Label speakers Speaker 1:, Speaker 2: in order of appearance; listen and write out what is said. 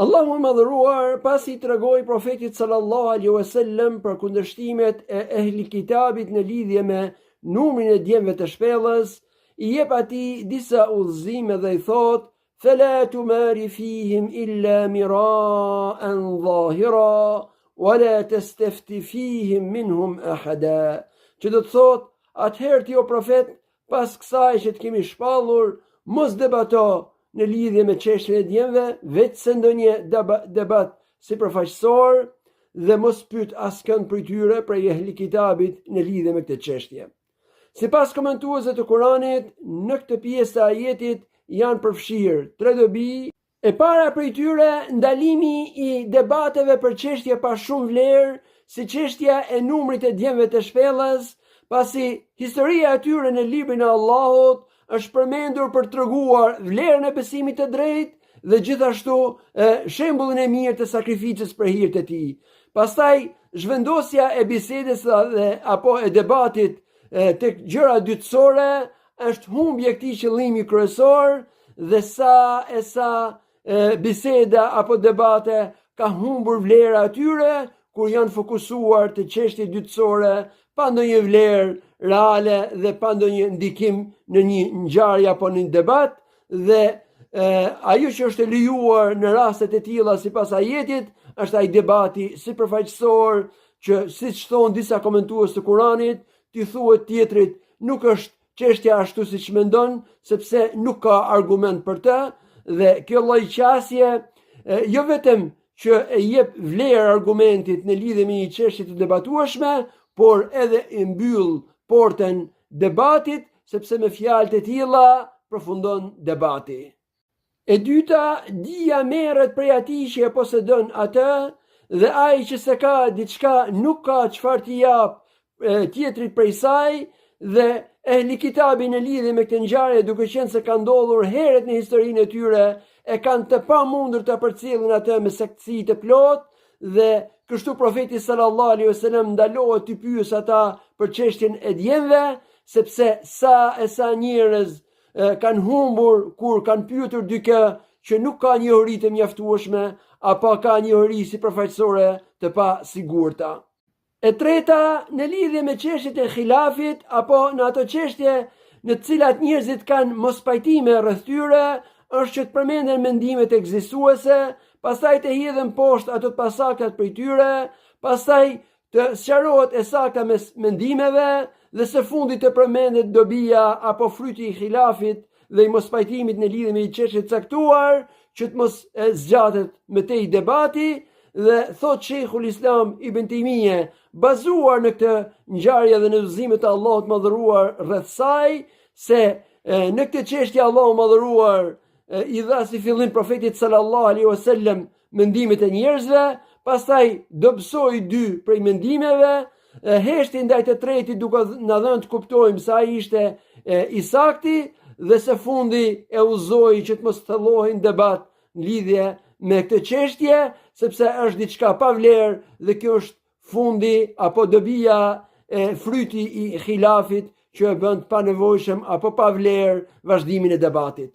Speaker 1: Allahu i madhëruar pasi tregoi profetit sallallahu alaihi wasallam për kundërshtimet e ehli kitabit në lidhje me numrin e djemve të shpellës, i jep atij disa udhëzime dhe i thot: "Fala tumari fihim illa mira'an zahira, wala tastafti fihim minhum ahada." Që do të thot, atëherë ti o profet, pas kësaj që të kemi shpallur, mos debato në lidhje me çështjen e djemve, vetëse ndonjë debat sipërfaqësor, dhe mos pyet askënd prej tyre prej ehli kitabit në lidhje me këtë çështje. Sipas komentuesve të Kuranit, në këtë pjesë të ajetit janë përfshirë 3 dobi. E para prej tyre, ndalimi i debateve për çështje pa shumë vlerë, si çështja e numrit të djemve të shpellës, pasi historia e tyre në librin e Allahut është përmendur për të treguar vlerën e besimit të drejtë dhe gjithashtu shembullin e mirë të sakrificës për hir të tij. Pastaj zhvendosja e bisedës apo e debatit tek gjëra dytësore është humbje e këtij qëllimi kryesor, dhe sa biseda apo debate ka humbur vlera atyre kur janë fokusuar të çështje dytësore pa ndonjë vlerë reale dhe pa ndonjë ndikim në një ngjarje apo në një debat, dhe ajo që është e lejuar në rastet e tilla sipas ajetit është ai debati sipërfaqësor që, siç thon disa komentues të Kuranit, ti thuhet tjetrit nuk është çështja ashtu siç mendon, sepse nuk ka argument për të, dhe kjo lloj qasje jo vetëm që e jep vlerë argumentit në lidhje me një çështje të debatueshme, por edhe i mbyll portën debatit, sepse me fjalët e tilla përfundon debati. E dyta, dija merret prej atij që e posedon atë, dhe ai që se ka diçka nuk ka çfarë t'i jap tjetrit prej saj, dhe ehli kitabi në lidhje me këtë ngjarje, duke qenë se ka ndodhur herët në historinë e tyre, e kanë të pamundur të përcjellin atë me saktësi të plotë, dhe kështu profeti sallallahu alaihi wasallam ndalohet të pyes ata për çështjen e djemve, sepse sa njerëz kanë humbur kur kanë pyetur dikë që nuk ka njohuri të mjaftueshme apo ka njohuri sipërfaqësore të pa sigurta. E treta, në lidhje me çështjet e khilafit apo në ato çështje në të cilat njerëzit kanë mospajtime rreth tyre, është që të përmenden mendimet ekzistuese, pastaj të hidhen poshtë ato të pasaktat prej tyre, pastaj të sqarohet e sakta mes mendimeve, dhe së fundit të përmendet dobia apo fryti i khilafit dhe i mospajtimit në lidhje me një çështje të caktuar, që të mos zgjatet më tej debati. Dhe thot Sheikhul Islam Ibn Taymiyah, bazuar në këtë ngjarje dhe në udhëzimet e Allahut madhëruar rreth saj, se në këtë çështje Allahu madhëruar i dha si fillim profetit sallallahu alaihi wasallam mendimet e njerëzve, pastaj dobësoi 2 prej mendimeve, heshti ndaj të tretit duke na dhënë të kuptojmë se ai ishte i sakti, dhe së fundi e udhëzoi që të mos thellohen debat në lidhje me këtë çështje, sepse është diçka pa vlerë, dhe kjo është fundi apo dobia e fryti i khilafit që e bën të panevojshëm apo pa vlerë vazhdimin e debatit.